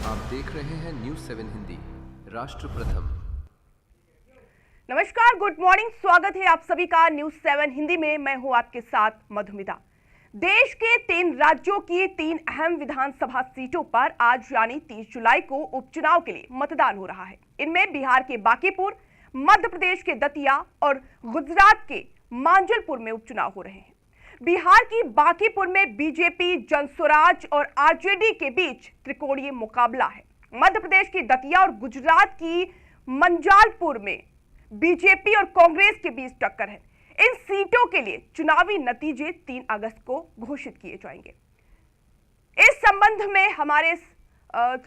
आप देख रहे हैं न्यूज़ 7 हिंदी, राष्ट्र प्रथम। नमस्कार, गुड मॉर्निंग। स्वागत है आप सभी का न्यूज़ 7 हिंदी में। मैं हूं आपके साथ मधुमिता। देश के 3 राज्यों की 3 अहम विधानसभा सीटों पर आज यानी 30 जुलाई को उपचुनाव के लिए मतदान हो रहा है। इनमें बिहार के बांकीपुर, मध्य प्रदेश के दतिया और गुजरात के मांजलपुर में उपचुनाव हो रहे हैं। बिहार की बांकीपुर में बीजेपी, जनसुराज और आरजेडी के बीच त्रिकोणीय मुकाबला है। मध्य प्रदेश की दतिया और गुजरात की मंजालपुर में बीजेपी और कांग्रेस के बीच टक्कर है। इन सीटों के लिए चुनावी नतीजे 3 अगस्त को घोषित किए जाएंगे। इस संबंध में हमारे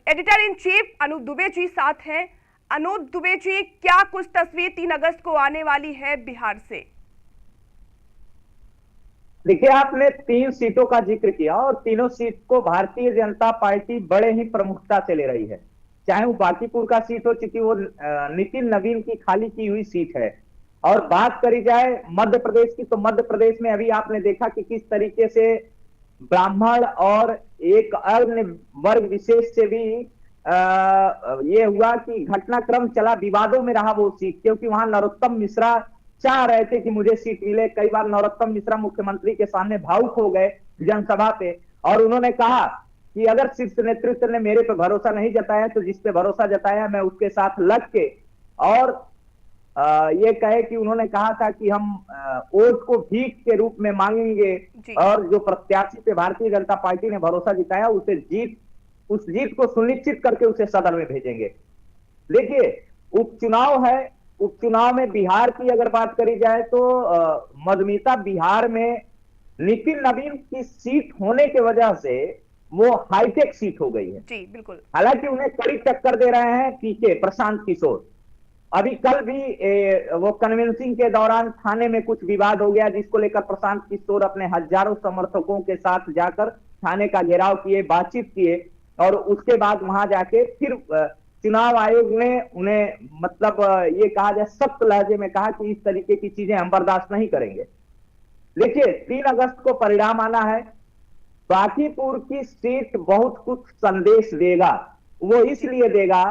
editor in chief Anoop Dubey ji साथ हैं। अनूप दुबे जी, क्या कुछ तस्वीर 3 अगस्त को आने वाली है बिहार से? देखिए, आपने 3 सीटों का जिक्र किया और तीनों सीट को भारतीय जनता पार्टी बड़े ही प्रमुखता से ले रही है। चाहे वो बांकीपुर का सीट हो, चूंकि वो नितिन नवीन की खाली की हुई सीट है। और बात करी जाए मध्य प्रदेश की, तो मध्य प्रदेश में अभी आपने देखा कि किस तरीके से ब्राह्मण और एक अन्य वर्ग विशेष से भी ये हुआ कि घटनाक्रम चला, विवादों में रहा वो सीट, क्योंकि वहां नरोत्तम मिश्रा चाह रहे थे कि मुझे सीट मिले। कई बार नरोत्तम मिश्रा मुख्यमंत्री के सामने भावुक हो गए जनसभा पे, और उन्होंने कहा कि अगर शीर्ष नेतृत्व ने मेरे पे भरोसा नहीं जताया तो जिस पे भरोसा जताया मैं उसके साथ लग के, और ये कहे कि उन्होंने कहा था कि हम वोट को भीख के रूप में मांगेंगे, और जो प्रत्याशी पे भारतीय जनता पार्टी ने भरोसा जताया उस जीत को सुनिश्चित करके उसे सदन में भेजेंगे। देखिए, उपचुनाव है। उपचुनाव में बिहार की अगर बात करी जाए तो मधुमिता, बिहार में नितिन नवीन की सीट होने की वजह से वो हाईटेक सीट हो गई है। जी बिल्कुल। हालांकि उन्हें कड़ी टक्कर दे रहे हैं पीके प्रशांत किशोर। अभी कल भी वो कन्वेंसिंग के दौरान थाने में कुछ विवाद हो गया, जिसको लेकर प्रशांत किशोर अपने हजारों समर्थकों के साथ जाकर थाने का घेराव किए, बातचीत किए, और उसके बाद वहां जाके फिर चुनाव आयोग ने उन्हें मतलब ये कहा जाए सख्त लहजे में कहा कि इस तरीके की चीजें हम बर्दाश्त नहीं करेंगे। देखिए, 3 अगस्त को परिणाम आना है। बांकीपुर की सीट बहुत कुछ संदेश देगा। वो इसलिए देगा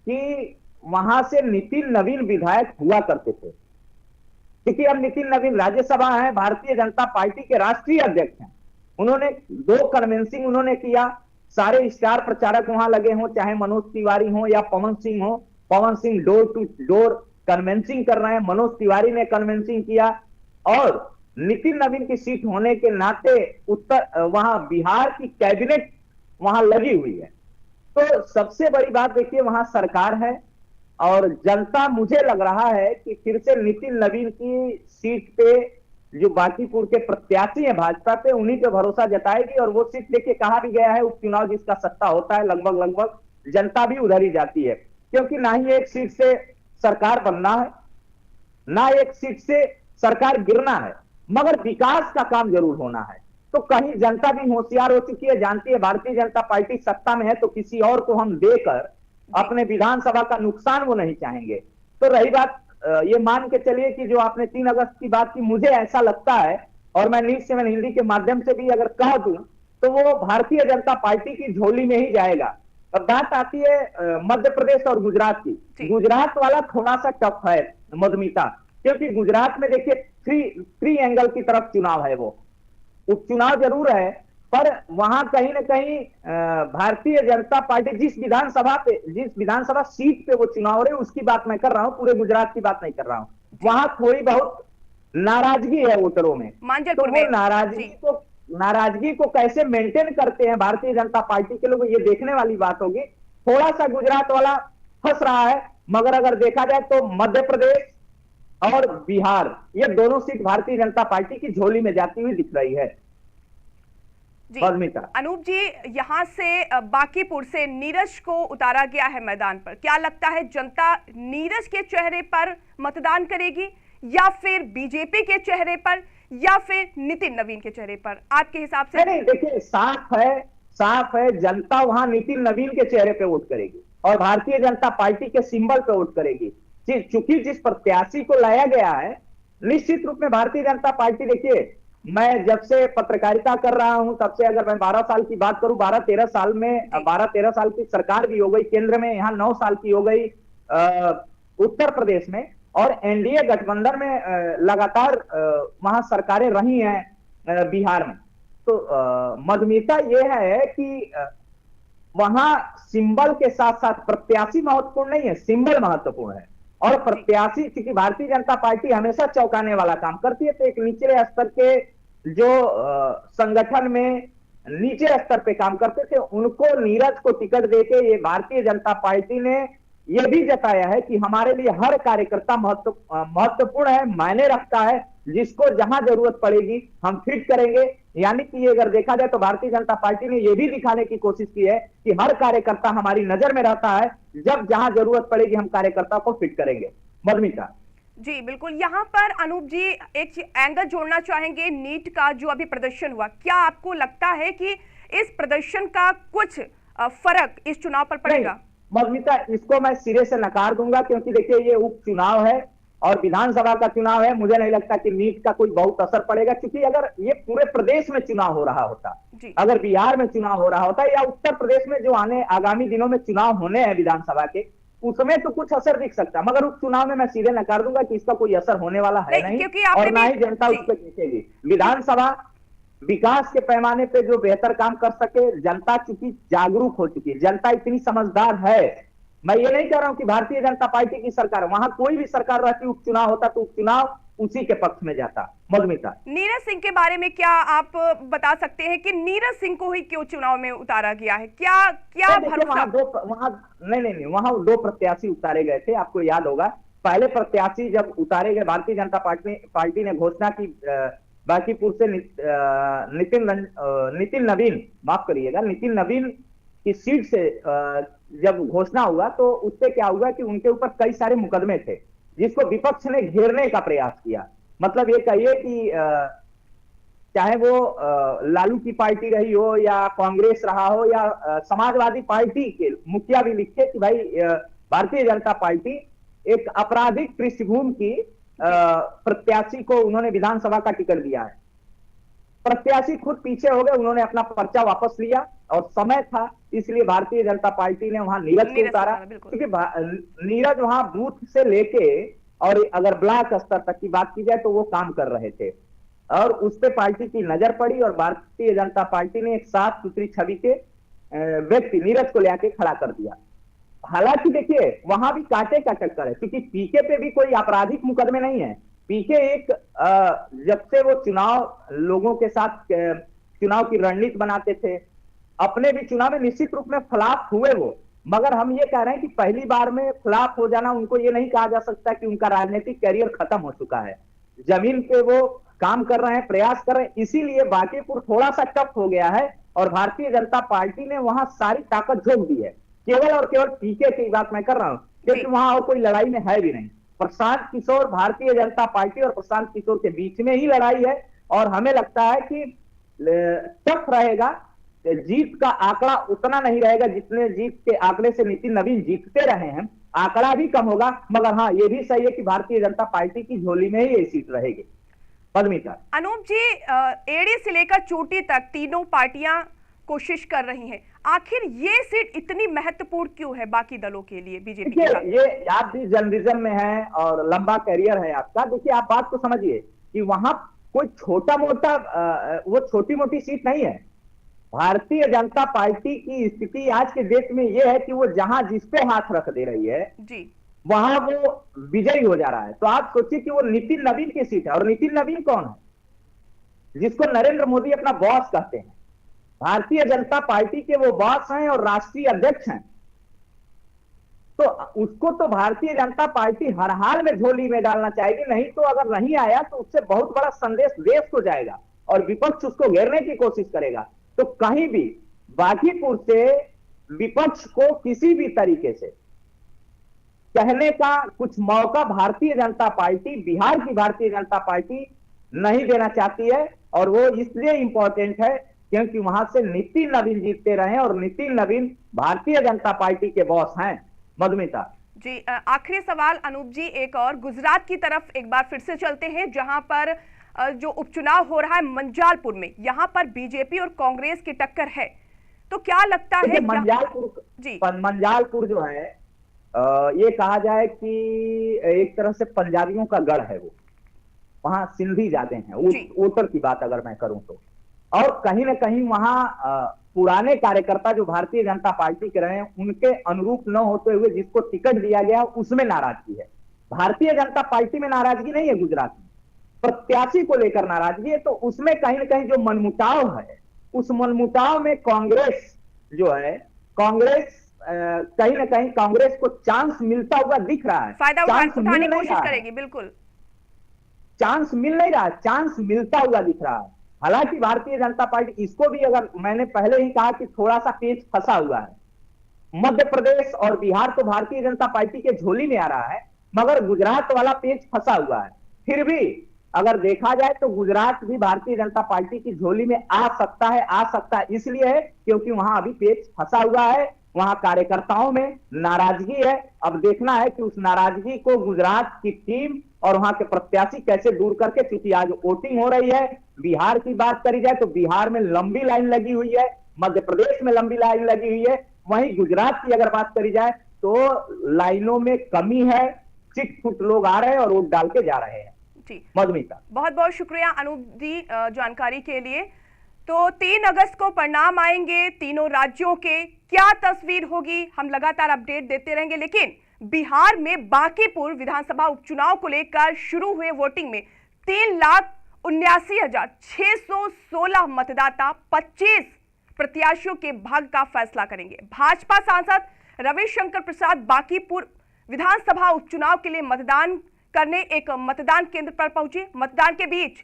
कि वहां से नितिन नवीन विधायक हुआ करते थे, क्योंकि अब नितिन नवीन राज्यसभा है, भारतीय जनता पार्टी के राष्ट्रीय अध्यक्ष हैं। उन्होंने 2 कन्वेंसिंग उन्होंने किया। सारे स्टार प्रचारक वहां लगे हों, चाहे मनोज तिवारी हो या पवन सिंह हो। Pawan Singh door to door canvassing कर रहे हैं, मनोज तिवारी ने कन्वेंसिंग किया, और नितिन नवीन की सीट होने के नाते वहां बिहार की कैबिनेट वहां लगी हुई है। तो सबसे बड़ी बात देखिए, वहां सरकार है और जनता, मुझे लग रहा है कि फिर से नितिन नवीन की सीट पे जो बांकीपुर के प्रत्याशी हैं भाजपा पे, उन्हीं पे भरोसा जताएगी। और वो सीट लेके कहा भी गया है, उपचुनाव जिसका सत्ता होता है लगभग जनता भी उधर ही जाती है, क्योंकि ना ही एक सीट से सरकार बनना है, ना एक सीट से सरकार गिरना है, मगर विकास का काम जरूर होना है। तो कहीं जनता भी होशियार हो चुकी है, जानती है भारतीय जनता पार्टी सत्ता में है तो किसी और को हम देकर अपने विधानसभा का नुकसान वो नहीं चाहेंगे। तो रही बात, ये मान के चलिए कि जो आपने 3 अगस्त की बात की, मुझे ऐसा लगता है, और मैं न्यूज़ 7 हिंदी के माध्यम से भी अगर कह दूं, तो वो भारतीय जनता पार्टी की झोली में ही जाएगा। अब बात आती है मध्य प्रदेश और गुजरात की। गुजरात वाला थोड़ा सा टफ है मधुमिता, क्योंकि गुजरात में देखिए थ्री एंगल की तरफ चुनाव है। वो उपचुनाव जरूर है, पर वहां कहीं ना कहीं भारतीय जनता पार्टी जिस विधानसभा सीट पे वो चुनाव हो रहे उसकी बात मैं कर रहा हूं, पूरे गुजरात की बात नहीं कर रहा हूं। वहां थोड़ी बहुत नाराजगी है वोटरों में, तो वो नाराजगी को कैसे मेंटेन करते हैं भारतीय जनता पार्टी के लोग, ये देखने वाली बात होगी। थोड़ा सा गुजरात वाला फंस रहा है, मगर अगर देखा जाए तो मध्य प्रदेश और बिहार, ये दोनों सीट भारतीय जनता पार्टी की झोली में जाती हुई दिख रही है। अनूप जी, यहाँ से बांकीपुर से नीरज को उतारा गया है मैदान पर। क्या लगता है, जनता नीरज के चेहरे पर मतदान करेगी या फिर बीजेपी के चेहरे पर या फिर नितिन नवीन के चेहरे पर, आपके हिसाब से? नहीं, देखिए, साफ है जनता वहां नितिन नवीन के चेहरे पे वोट करेगी और भारतीय जनता पार्टी के सिंबल पे वोट करेगी। चूंकि जिस प्रत्याशी को लाया गया है, निश्चित रूप में भारतीय जनता पार्टी, देखिए मैं जब से पत्रकारिता कर रहा हूं तब से, अगर मैं 12 साल की बात करूं, 12-13 साल में 12-13 साल की सरकार भी हो गई केंद्र में, यहाँ 9 साल की हो गई उत्तर प्रदेश में, और एनडीए गठबंधन में लगातार वहां सरकारें रही हैं बिहार में। तो मधुमिता ये है कि वहां सिंबल के साथ साथ प्रत्याशी महत्वपूर्ण नहीं है, सिंबल महत्वपूर्ण है। और प्रत्याशी, क्योंकि भारतीय जनता पार्टी हमेशा चौंकाने वाला काम करती है, तो एक निचले स्तर के जो संगठन में नीचे स्तर पे काम करते थे, उनको नीरज को टिकट देके ये भारतीय जनता पार्टी ने ये भी जताया है कि हमारे लिए हर कार्यकर्ता महत्वपूर्ण है, मायने रखता है, जिसको जहां जरूरत पड़ेगी हम फिट करेंगे। यानी कि अगर देखा जाए तो भारतीय जनता पार्टी ने यह भी दिखाने की कोशिश की है कि हर कार्यकर्ता हमारी नजर में रहता है, जब जहां जरूरत पड़ेगी हम कार्यकर्ता को फिट करेंगे। मधुमिता जी बिल्कुल, यहाँ पर अनूप जी एक एंगल जोड़ना चाहेंगे नीट का जो अभी प्रदर्शन हुआ, क्या आपको लगता है कि इस प्रदर्शन का कुछ फर्क इस चुनाव पर पड़ेगा? मधुमिता, इसको मैं सिरे से नकार दूंगा, क्योंकि देखिए ये उपचुनाव है और विधानसभा का चुनाव है। मुझे नहीं लगता कि नीट का कोई बहुत असर पड़ेगा, क्योंकि अगर ये पूरे प्रदेश में चुनाव हो रहा होता, अगर बिहार में चुनाव हो रहा होता या उत्तर प्रदेश में जो आगामी दिनों में चुनाव होने हैं विधानसभा के, उसमें तो कुछ असर दिख सकता, मगर उपचुनाव में मैं सीधे नकार दूंगा कि इसका कोई असर होने वाला है नहीं, और ना ही जनता उस पर देखेगी। विधानसभा विकास के पैमाने पे जो बेहतर काम कर सके, जनता चूंकि जागरूक हो चुकी है, जनता इतनी समझदार है। मैं ये नहीं कह रहा हूं कि भारतीय जनता पार्टी की सरकार, वहां कोई भी सरकार रहती, उपचुनाव होता तो उपचुनाव उसी के पक्ष में जाता। मधुमिता, नीरज सिंह के बारे में क्या आप बता सकते हैं कि नीरज सिंह को ही क्यों चुनाव में उतारा गया है? क्या भरोसा? वहां दो प्रत्याशी उतारे गए थे, आपको याद होगा। पहले प्रत्याशी जब उतारे गए, भारतीय जनता पार्टी ने घोषणा की बांकीपुर से नितिन नवीन, माफ करिएगा, नितिन नवीन की सीट से जब घोषणा हुआ तो उससे क्या हुआ कि उनके ऊपर कई सारे मुकदमे थे, जिसको विपक्ष ने घेरने का प्रयास किया। मतलब ये कहिए कि चाहे वो लालू की पार्टी रही हो या कांग्रेस रहा हो या समाजवादी पार्टी के मुखिया भी लिखे कि भाई भारतीय जनता पार्टी एक आपराधिक पृष्ठभूमि की प्रत्याशी को उन्होंने विधानसभा का टिकट दिया है। प्रत्याशी खुद पीछे हो गए, उन्होंने अपना पर्चा वापस लिया और समय था, इसलिए भारतीय जनता पार्टी ने वहां नीरज को उतारा, क्योंकि नीरज वहां बूथ से लेके और अगर ब्लॉक स्तर तक की बात की जाए तो वो काम कर रहे थे, और उस पर पार्टी की नजर पड़ी और भारतीय जनता पार्टी ने एक साफ सुथरी छवि के व्यक्ति नीरज को लेके खड़ा कर दिया। हालांकि देखिए वहां भी कांटे का चक्कर है, क्योंकि पीके पे भी कोई आपराधिक मुकदमे नहीं है। पीके एक जब से वो चुनाव लोगों के साथ चुनाव की रणनीति बनाते थे, अपने भी चुनाव में निश्चित रूप में फ्लॉप हुए वो, मगर हम ये कह रहे हैं कि पहली बार में फ्लॉप हो जाना उनको ये नहीं कहा जा सकता कि उनका राजनीतिक करियर खत्म हो चुका है। जमीन पे वो काम कर रहे हैं, प्रयास कर रहे हैं, इसीलिए बांकीपुर थोड़ा सा टफ हो गया है और भारतीय जनता पार्टी ने वहां सारी ताकत झोंक दी है। केवल और केवल पीके की बात मैं कर रहा हूं, क्योंकि वहां और कोई लड़ाई में है भी नहीं। प्रशांत किशोर, भारतीय जनता पार्टी और प्रशांत किशोर के बीच में ही लड़ाई है, और हमें लगता है कि टफ रहेगा। जीत का आंकड़ा उतना नहीं रहेगा जितने जीत के आंकड़े से नितिन नवीन जीतते रहे हैं, आंकड़ा भी कम होगा, मगर हाँ ये भी सही है कि भारतीय जनता पार्टी की झोली में ही ये सीट रहेगी। पद्मिता, अनूप जी, एड़ी से लेकर चोटी तक तीनों पार्टियां कोशिश कर रही हैं, आखिर ये सीट इतनी महत्वपूर्ण क्यों है बाकी दलों के लिए, बीजेपी के साथ? ये आप भी जर्नलिज्म में है और लंबा करियर है आपका, देखिए आप बात को समझिए कि वहां कोई छोटा मोटा वो छोटी मोटी सीट नहीं है। भारतीय जनता पार्टी की स्थिति आज के देश में यह है कि वो जहां जिस पे हाथ रख दे रही है जी, वहां वो विजयी हो जा रहा है। तो आप सोचिए कि वो नितिन नवीन की सीट है, और नितिन नवीन कौन है? जिसको नरेंद्र मोदी अपना बॉस कहते हैं, भारतीय जनता पार्टी के वो बॉस हैं और राष्ट्रीय अध्यक्ष हैं। तो उसको तो भारतीय जनता पार्टी हर हाल में झोली में डालना चाहेगी, नहीं तो अगर नहीं आया तो उससे बहुत बड़ा संदेश देश को जाएगा और विपक्ष उसको घेरने की कोशिश करेगा। तो कहीं भी बांकीपुर से विपक्ष को किसी भी तरीके से कहने का कुछ मौका भारतीय जनता पार्टी, बिहार की भारतीय जनता पार्टी नहीं देना चाहती है, और वो इसलिए इंपॉर्टेंट है क्योंकि वहां से नितिन नवीन जीतते रहे और नितिन नवीन भारतीय जनता पार्टी के बॉस हैं। मधुमिता जी, आखिरी सवाल अनूप जी, एक और गुजरात की तरफ एक बार फिर से चलते हैं, जहां पर जो उपचुनाव हो रहा है मंजालपुर में, यहाँ पर बीजेपी और कांग्रेस की टक्कर है, तो क्या लगता है? मंजालपुर जो है ये कहा जाए कि एक तरह से पंजाबियों का गढ़ है। वो वहां सिंधी जाते हैं, वोटर की बात अगर मैं करूं तो, और कहीं ना कहीं वहां पुराने कार्यकर्ता जो भारतीय जनता पार्टी के रहे हैं उनके अनुरूप न होते हुए जिसको टिकट दिया गया उसमें नाराजगी है। भारतीय जनता पार्टी में नाराजगी नहीं है, गुजरात में प्रत्याशी को लेकर नाराजगी है। तो उसमें कहीं ना कहीं जो मनमुटाव है, उस मनमुटाव में कांग्रेस जो है, कांग्रेस कहीं ना कहीं कांग्रेस को चांस मिलता हुआ दिख रहा है, फायदा उठाने की कोशिश करेगी। बिल्कुल चांस मिल नहीं रहा, चांस मिलता हुआ दिख रहा है। हालांकि भारतीय जनता पार्टी इसको भी, अगर मैंने पहले ही कहा कि थोड़ा सा पेच फंसा हुआ है। मध्य प्रदेश और बिहार तो भारतीय जनता पार्टी के झोली में आ रहा है, मगर गुजरात वाला पेच फंसा हुआ है। फिर भी अगर देखा जाए तो गुजरात भी भारतीय जनता पार्टी की झोली में आ सकता है इसलिए है क्योंकि वहां अभी पेच फंसा हुआ है, वहां कार्यकर्ताओं में नाराजगी है। अब देखना है कि उस नाराजगी को गुजरात की टीम और वहां के प्रत्याशी कैसे दूर करके, क्योंकि आज वोटिंग हो रही है। बिहार की बात करी जाए तो बिहार में लंबी लाइन लगी हुई है, मध्य प्रदेश में लंबी लाइन लगी हुई है, वहीं गुजरात की अगर बात करी जाए तो लाइनों में कमी है, चिट-फुट लोग आ रहे हैं और वोट डाल के जा रहे हैं। मधुमिता, बहुत बहुत शुक्रिया अनूप जी जानकारी के लिए। तो 3 अगस्त को परिणाम आएंगे तीनों राज्यों के, क्या तस्वीर होगी हम लगातार अपडेट देते रहेंगे। लेकिन बिहार में बांकीपुर विधानसभा उपचुनाव को लेकर शुरू हुए वोटिंग में 3,79,616 मतदाता 25 प्रत्याशियों के भाग्य का फैसला करेंगे। भाजपा सांसद रविशंकर प्रसाद बांकीपुर विधानसभा उपचुनाव के लिए मतदान करने एक मतदान केंद्र पर पहुंचे। मतदान के बीच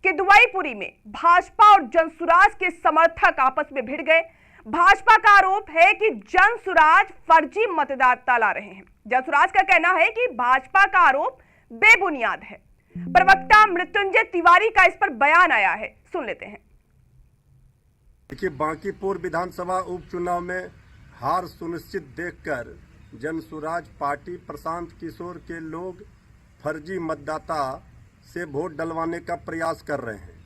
किदवईपुरी में भाजपा और जनसुराज के समर्थक आपस में भिड़ गए। भाजपा का आरोप है कि जनसुराज फर्जी मतदाता ला रहे हैं। जनसुराज का कहना है कि भाजपा का आरोप बेबुनियाद है। प्रवक्ता मृत्युंजय तिवारी का इस पर बयान आया है, सुन लेते हैं। देखिए, बांकीपुर विधानसभा उपचुनाव में हार सुनिश्चित देखकर जनसुराज पार्टी प्रशांत किशोर के लोग फर्जी मतदाता से वोट डलवाने का प्रयास कर रहे हैं।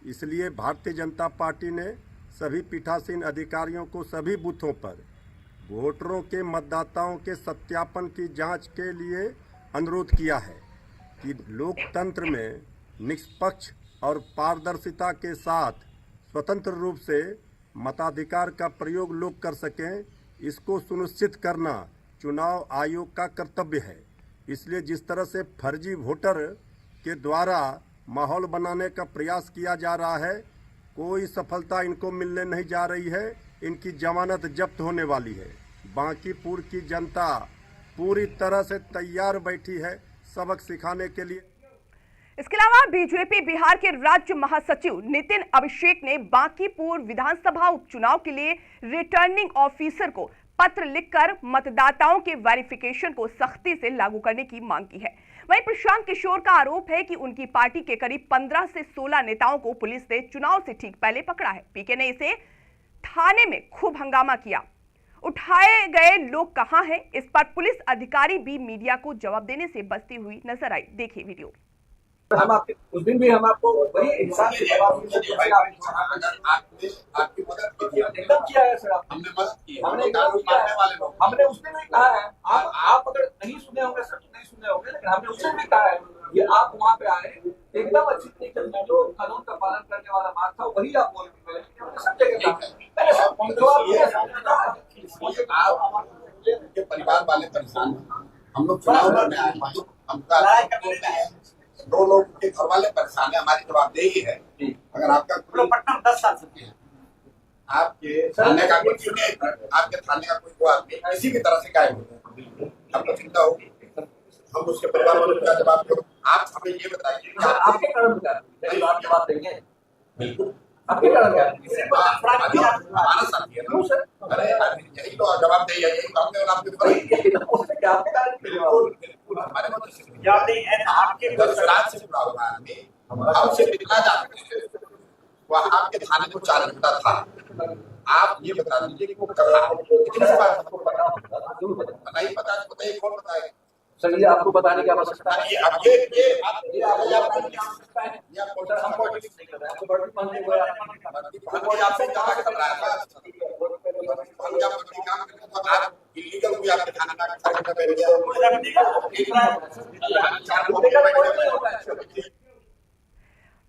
इसलिए भारतीय जनता पार्टी ने सभी पीठासीन अधिकारियों को सभी बूथों पर वोटरों के मतदाताओं के सत्यापन की जांच के लिए अनुरोध किया है कि लोकतंत्र में निष्पक्ष और पारदर्शिता के साथ स्वतंत्र रूप से मताधिकार का प्रयोग लोग कर सकें, इसको सुनिश्चित करना चुनाव आयोग का कर्तव्य है। इसलिए जिस तरह से फर्जी वोटर के द्वारा माहौल बनाने का प्रयास किया जा रहा है, कोई सफलता इनको मिलने नहीं जा रही है। इनकी जमानत जब्त होने वाली है। बांकीपुर की जनता पूरी तरह से तैयार बैठी है सबक सिखाने के लिए। इसके अलावा बीजेपी बिहार के राज्य महासचिव नितिन अभिषेक ने बांकीपुर विधानसभा उपचुनाव के लिए रिटर्निंग ऑफिसर को पत्र लिखकर मतदाताओं के वेरिफिकेशन को सख्ती से लागू करने की मांग की है। वहीं प्रशांत किशोर का आरोप है कि उनकी पार्टी के करीब 15 से 16 नेताओं को पुलिस ने चुनाव से ठीक पहले पकड़ा है। पीके ने इसे थाने में खूब हंगामा किया। उठाए गए लोग कहां हैं, इस पर पुलिस अधिकारी भी मीडिया को जवाब देने से बचती हुई नजर आई। देखिए वीडियो। हम आपके उस दिन भी हम आपको वही इंसान से जवाब आपकी मदद की थी, एकदम किया है सर। हमने मदद की, हमने उस दिन भी कहा है। आप अगर नहीं सुने होंगे सर, नहीं सुने होंगे, लेकिन हमने उस दिन भी कहा है कि आप वहाँ पे आए एकदम अच्छी तरीके से जो कानून का पालन करने वाला बात था वही आप बोल रहे थे। सब जगह आपके परिवार वाले परेशान हैं। हम लोग चुनाव में आए, हम 2 लोग के घर वाले परेशान है। हमारी जवाबदेही है। अगर आपका पटना 10 साल से आपके थाने का कोई सुने, आपके थाने का कोई हुआ आदमी किसी भी तरह से गायब हो जाए, आपको चिंता होगी। हम उसके परिवार वालों का जवाब दो। आप हमें ये बताइए कि आपके कारण आप जवाब देंगे। बिल्कुल आपके कारण हमारा साथी है ना सर। अरे यही तो जवाब दे, यही काम है। आपके हमारे आपके गुजरात से जुड़ा हुआ आदमी हमसे कितना जानते हैं, वह आपके थाने को 4 घंटा था। आप ये बता दीजिए कि वो कहाँ, कितनी बार आपको पता नहीं पता, बताइए कौन बताएगा। सर ये आपको बताने की आवश्यकता है। ये अब ये आप ये आपको बताने की आवश्यकता है। ये आप सर हम पॉलिटिक्स नहीं कर रहे हैं, आपको पॉलिटिक्स मानने को आपसे कहा कर रहा है आप इलीगल भी आपके थाने में आके बैठ गया।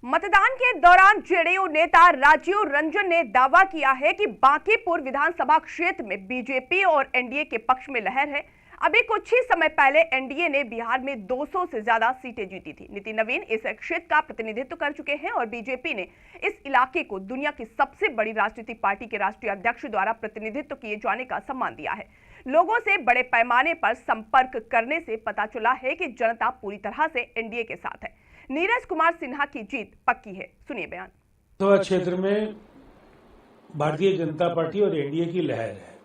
मतदान के दौरान जेडीयू नेता राजीव रंजन ने दावा किया है कि बांकीपुर विधानसभा क्षेत्र में बीजेपी और एनडीए के पक्ष में लहर है। अभी कुछ ही समय पहले एनडीए ने बिहार में 200 से ज्यादा सीटें जीती थी। नितिन नवीन इस क्षेत्र का प्रतिनिधित्व कर चुके हैं और बीजेपी ने इस इलाके को दुनिया की सबसे बड़ी राजनीतिक पार्टी के राष्ट्रीय अध्यक्ष द्वारा प्रतिनिधित्व किए जाने का सम्मान दिया है। लोगों से बड़े पैमाने पर संपर्क करने से पता चला है कि जनता पूरी तरह से एनडीए के साथ है। नीरज कुमार सिन्हा की जीत पक्की है, सुनिए बयान। लोकसभा क्षेत्र में भारतीय जनता पार्टी और एनडीए की लहर है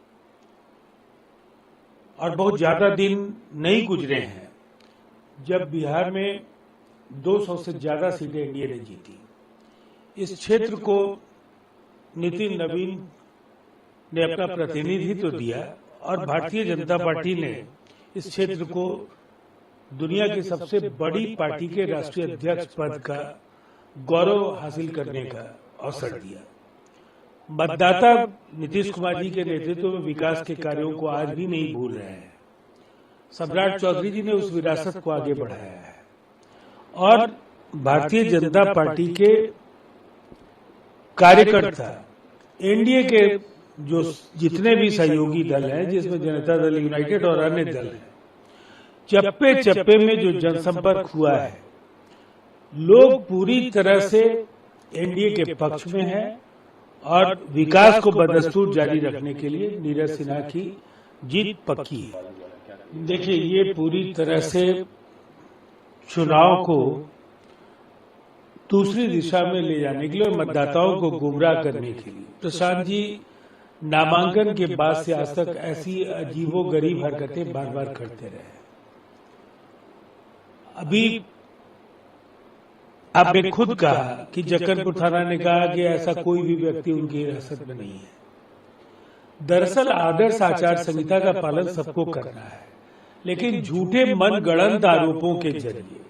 और बहुत ज्यादा दिन नहीं गुजरे हैं जब बिहार में 200 से ज्यादा सीटें एनडीए ने जीती। इस क्षेत्र को नितिन नवीन ने अपना प्रतिनिधित्व दिया और भारतीय जनता पार्टी ने इस क्षेत्र को दुनिया की सबसे बड़ी पार्टी के राष्ट्रीय अध्यक्ष पद का गौरव हासिल करने का अवसर दिया। मतदाता नीतीश कुमार जी के नेतृत्व में विकास के कार्यों को आज भी नहीं भूल रहे हैं। सम्राट चौधरी जी ने उस विरासत को आगे बढ़ाया है और भारतीय जनता पार्टी के कार्यकर्ता एनडीए के जो जितने भी सहयोगी दल हैं, जिसमें जनता दल यूनाइटेड और अन्य दल हैं, चप्पे चप्पे में जो जनसंपर्क हुआ है, लोग पूरी तरह से एनडीए के पक्ष में हैं और विकास को बदस्तूर जारी रखने के लिए नीरज सिन्हा की जीत पक्की है। देखिए, ये पूरी तरह से चुनाव को दूसरी दिशा में ले जाने के लिए और मतदाताओं को गुमराह करने के लिए प्रशांत जी नामांकन के बाद से आज तक ऐसी अजीबोगरीब हरकतें बार बार करते रहे। अभी आपने खुद कहा कि जक्कनपुर थाना ने कहा कि ऐसा कोई भी व्यक्ति उनकी हिरासत में नहीं है। दरअसल आदर्श आचार संहिता का पालन सबको करना है, लेकिन झूठे मनगढ़ंत आरोपों के जरिए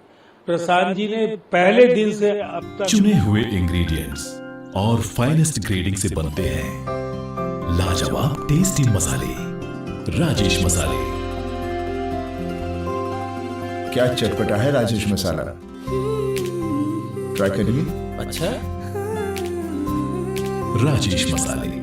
प्रशांत जी ने पहले दिन से अब तक चुने हुए इंग्रेडिएंट्स और फाइनेस्ट ग्रेडिंग से बनते हैं लाजवाब टेस्टी मसाले, राजेश मसाले। क्या चटपटा है राजेश मसाला? ट्राई करिए। अच्छा, राजेश मसाले।